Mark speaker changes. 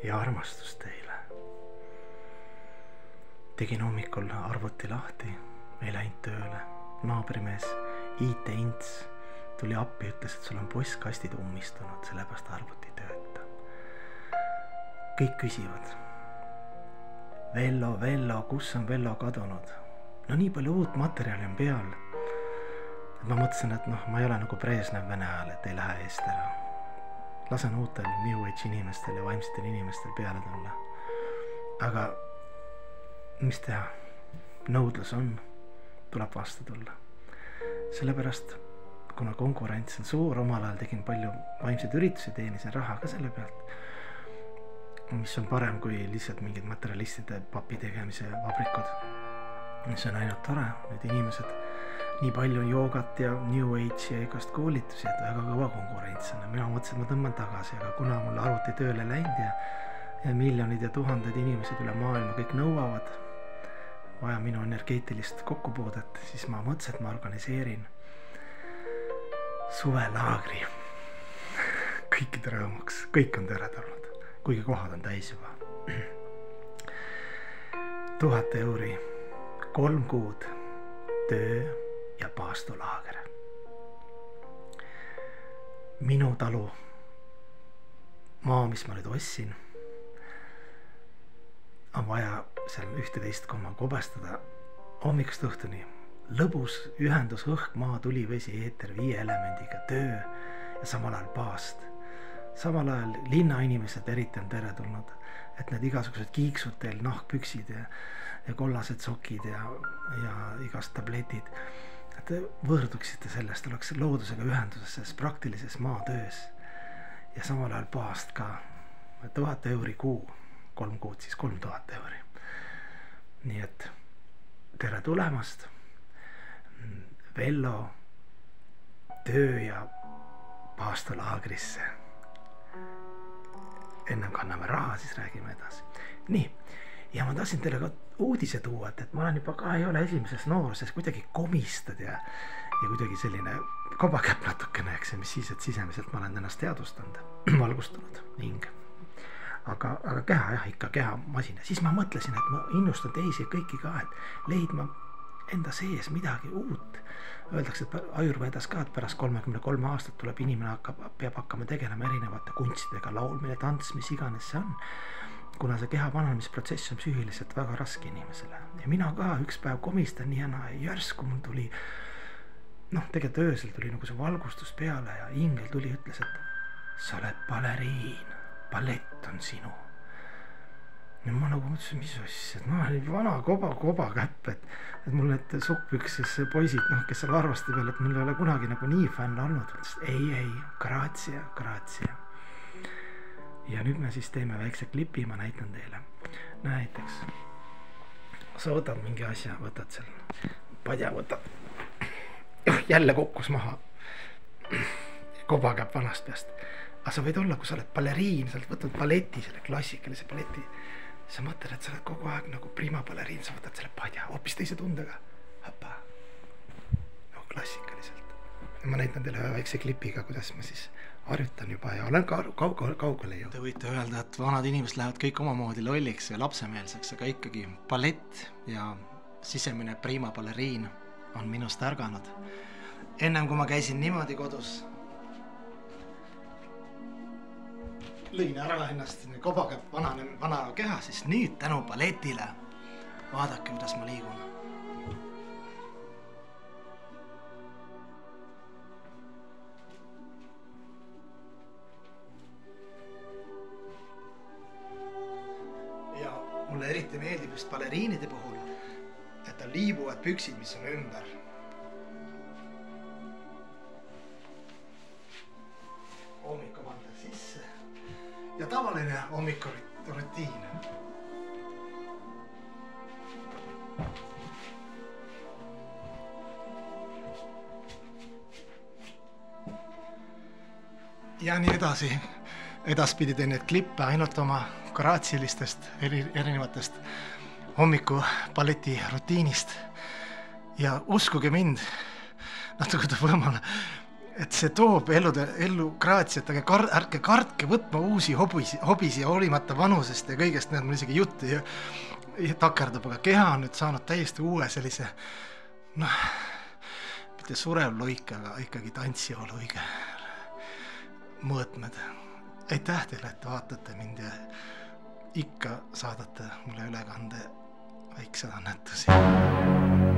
Speaker 1: ja armastust teile. Tegin hommikul arvuti lahti, ei läinud tööle. Naabrimees, IT-ints, tuli appi, ütles, et sul on postkastid ummistunud, sellepärast arvuti tööta. Kõik küsivad. Vello, kus on Vello kadunud? No nii palju uut materjali on peal. Ma mõtlesin, et ma ei ole nagu Brežnev Vene ajal, et ei lähe eest ära. Lasen uutel New Age inimestel ja vaimsetel inimestel peale tulla. Aga mis teha? Nõudlus on, tuleb vastu tulla. Sellepärast, kuna konkurents on suur, omal ajal tegin palju vaimseid üritusi, teenisin raha ka selle pealt, mis on parem kui lihtsalt mingid materialistide papi tegemise vabrikud. See on ainult tore, need inimesed, nii palju joogat ja New Age ja igast koolitusi, et väga kõva konkurents on. Mina mõtlesin, et ma tõmban tagasi, aga kuna mul arvuti tööle läinud ja miljonid ja tuhanded inimesed üle maailma kõik nõuavad, vaja minu energeetilist kokkupuudet, siis ma mõtlesin, et ma organiseerin suvelaagri kõikide rõõmuks. Kõik on teretulnud, kuigi kohad on täis juba. 1000 euri, 3 kuud, töö ja paastulaager. Minu talu maa, mis ma nüüd ostsin, on vaja seal 11 kobestada hommikust õhtuni. Lõbus ühendus õhk, maa, tuli, vesi, eeter, 5 elemendiga, töö ja samal ajal paast. Samal ajal linnainimesed eriti on teretulnud, et need igasugused kiiksud teil, nahkpüksid ja kollased sokid ja igast tabletid, et võõrduksite sellest, oleks loodusega ühenduses, selles praktilises maatöös ja samal ajal paast ka. 1000 euri kuu, 3 kuud siis 3000 euri. Nii et tere tulemast Vello töö ja paastulaagrisse. Ennem kanname raha, siis räägime edasi. Nii, ja ma tahtsin teile ka uudise tuua, et ma olen juba ka ei ole esimeses nooruses kuidagi komistad ja kuidagi selline kabakäpp natukene, eks, mis siis, et sisemiselt ma olen ennast teadvustanud, valgustunud hing. Aga keha jah, ikka keha masina. Siis ma mõtlesin, et ma innustan teisi kõiki ka, et leidma enda sees midagi uut. Öeldakse, et Ajurvedas ka, et pärast 33 aastat tuleb inimene peab hakkama tegelema erinevate kunstidega, laulmine, tants, mis iganes see on. Kuna see keha vananemisprotsess on psüühiliselt väga raske inimesele. Ja mina ka üks päev komistan nii ja järsku mul tuli, tegelikult öösel tuli nagu see valgustus peale ja ingel tuli, ütles, et sa oled baleriin, ballett on sinu. Ja ma nagu mõtlesin, mis asja, et ma olin vana koba käpp, et mul need sukkpüksis poisid, kes seal arvasti peal, et mul ei ole kunagi nagu nii fänn olnud. Ei, grazie. Ja nüüd me siis teeme väikse klipi, ma näitan teile. Näiteks, sa võtad mingi asja, võtad seal, padja võtad, jälle kukkus maha, koba käpp vanast peast. Aga sa võid olla, kui sa oled baleriin, sa oled võtnud balleti, selle klassikalise balleti, sa mõtled, et sa oled kogu aeg nagu prima baleriin, sa võtad selle padja hoopis teise tundega. Hapa. No klassikaliselt. Ja ma näitan teile väikse klipiga, kuidas ma siis harjutan juba ja olen kaugele ju. Te võite öelda, et vanad inimesed lähevad kõik omamoodi lolliks ja lapsemeelseks, aga ikkagi ballett ja sisemine prima baleriin on minust ärganud. Ennem kui ma käisin niimoodi kodus, lõin ära ennast kobakäpp vana keha, siis nüüd tänu balletile vaadake, kuidas ma liigun. Ja mulle eriti meeldib just baleriinide puhul, et on liibuvad püksid, mis on ümber. Hommikul pandab sisse. Ja tavaline hommikurutiin. Ja nii edasi. Edaspidi teen need klippe ainult oma graatsilistest erinevatest hommiku balleti rutiinist. Ja uskuge mind, natuke ta võimale, et see toob ellu graatsiat, aga ärge kartke võtma uusi hobisi ja hoolimata vanusest ja kõigest, need mul isegi jutt ei takerdub, aga keha on nüüd saanud täiesti uue sellise, noh, mitte surev loik, aga ikkagi tantsijoo loige mõõtmed. Aitäh teile, et vaatate mind ja ikka saadate mulle ülekande väiksed annetusi.